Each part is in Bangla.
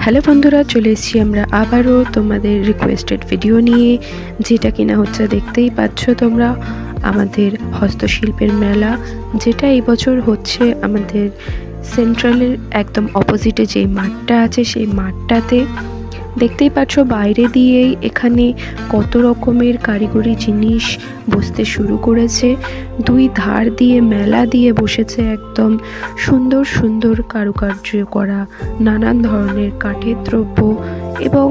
হ্যালো বন্ধুরা, চলে এসেছি আমরা আবারও তোমাদের রিকোয়েস্টেড ভিডিও নিয়ে, যেটা কিনা হচ্ছে দেখতেই পাচ্ছ তোমরা আমাদের হস্তশিল্পের মেলা, যেটা এই বছর হচ্ছে আমাদের সেন্ট্রালের একদম অপোজিটে যে মাঠটা আছে সেই মাঠটাতে। দেখতেই পাচ্ছ বাইরে দিয়েই এখানে কত রকমের কারিগরি জিনিস বসতে শুরু করেছে। দুই ধার দিয়ে মেলা দিয়ে বসেছে একদম সুন্দর সুন্দর কারুকার্য করা নানান ধরনের কাঠের দ্রব্য এবং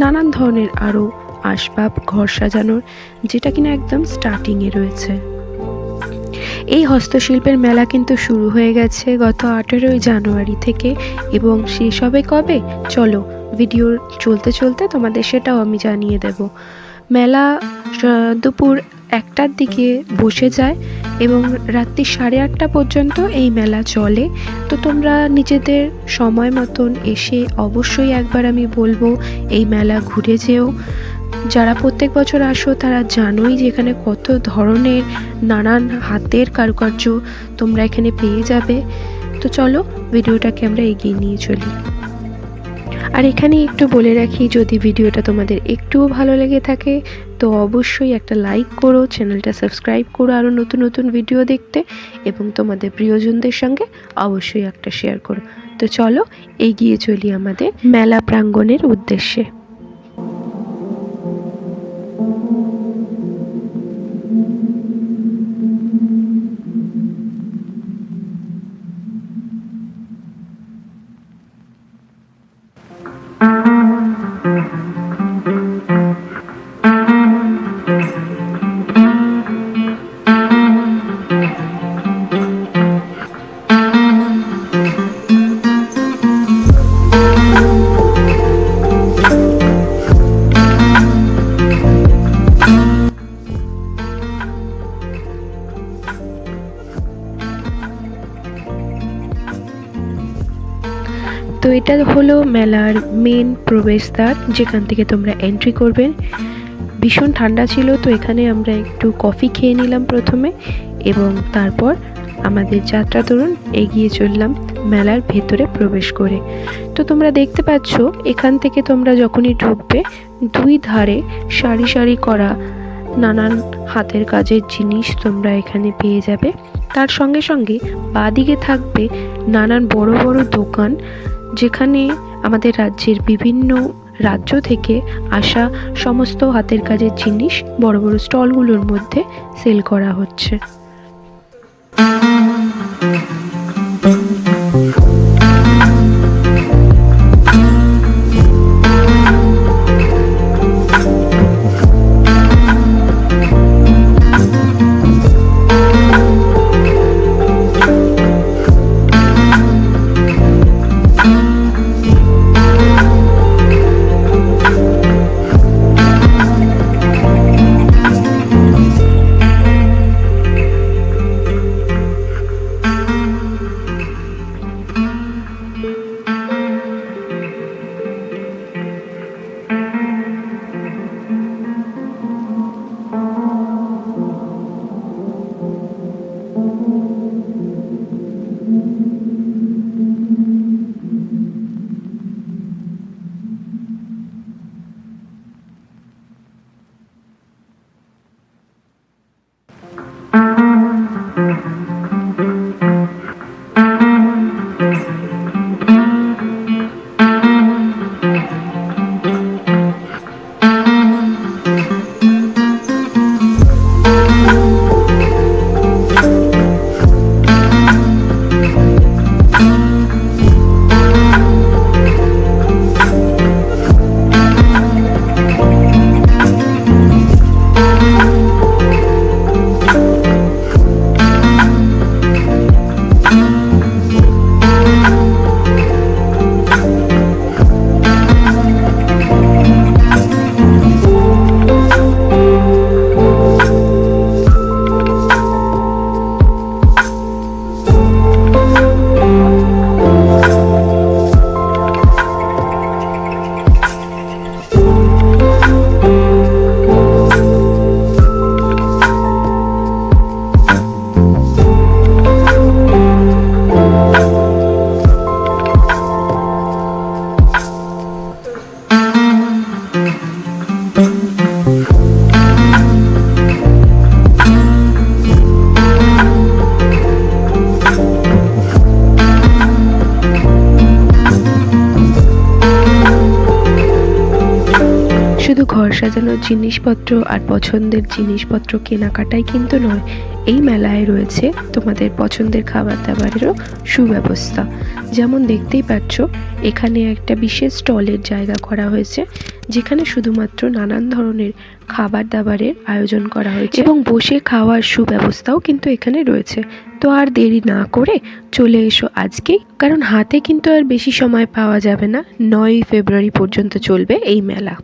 নানান ধরনের আরও আসবাব ঘর সাজানোর, যেটা কিনা একদম স্টার্টিংয়ে রয়েছে। এই হস্তশিল্পের মেলা কিন্তু শুরু হয়ে গেছে গত 18ই জানুয়ারি থেকে এবং শেষ হবে কবে, চলো ভিডিও চলতে চলতে তোমাদের সেটাও আমি জানিয়ে দেব। মেলা দুপুর 1টার দিকে বসে যায় এবং রাত্রি 8:30 পর্যন্ত এই মেলা চলে। তো তোমরা নিজেদের সময় মতন এসে অবশ্যই একবার আমি বলবো এই মেলা ঘুরে যেও। যারা প্রত্যেক বছর আসো তারা জানোই যে এখানে কত ধরনের নানান হাতের কারুকার্য তোমরা এখানে পেয়ে যাবে। তো চলো ভিডিওটাকে আমরা এগিয়ে নিয়ে চলি। আর এখানে একটু বলে রাখি, যদি ভিডিওটা তোমাদের একটুও ভালো লেগে থাকে তো অবশ্যই একটা লাইক করো, চ্যানেলটা সাবস্ক্রাইব করো আরও নতুন নতুন ভিডিও দেখতে, এবং তোমাদের প্রিয়জনদের সঙ্গে অবশ্যই একটা শেয়ার করো। তো চলো এগিয়ে চলি আমাদের মেলা প্রাঙ্গণের উদ্দেশ্যে। তো এটা হলো মেলার মেন প্রবেশদ্বার, যেখান থেকে তোমরা এন্ট্রি করবে। ভীষণ ঠান্ডা ছিল, তো এখানে আমরা একটু কফি খেয়ে নিলাম প্রথমে এবং তারপর আমাদের যাত্রা তরুণ এগিয়ে চললাম মেলার ভেতরে প্রবেশ করে। তো তোমরা দেখতে পাচ্ছ এখান থেকে তোমরা যখনই ঢুকবে দুই ধারে সারি সারি করা নানান হাতের কাজের জিনিস তোমরা এখানে পেয়ে যাবে। তার সঙ্গে সঙ্গে বাঁদিকে থাকবে নানান বড় বড় দোকান, যেখানে আমাদের রাজ্যের বিভিন্ন রাজ্য থেকে আসা সমস্ত হাতের কাজের জিনিস বড় বড় স্টলগুলোর মধ্যে সেল করা হচ্ছে। ঘর সাজানোর জিনিসপত্র আর পছন্দের জিনিসপত্র কেনাকাটাই কিন্তু নয়, এই মেলায় রয়েছে তোমাদের পছন্দের খাবার দাবারেরও সুব্যবস্থা। যেমন দেখতেই পাচ্ছ, এখানে একটা বিশেষ স্টলের জায়গা করা হয়েছে, যেখানে শুধুমাত্র নানান ধরনের খাবার দাবারের আয়োজন করা হয়েছে এবং বসে খাওয়ার সুব্যবস্থাও কিন্তু এখানে রয়েছে। তো আর দেরি না করে চলে এসো আজকেই, কারণ হাতে কিন্তু আর বেশি সময় পাওয়া যাবে না। 9ই ফেব্রুয়ারি পর্যন্ত চলবে এই মেলা।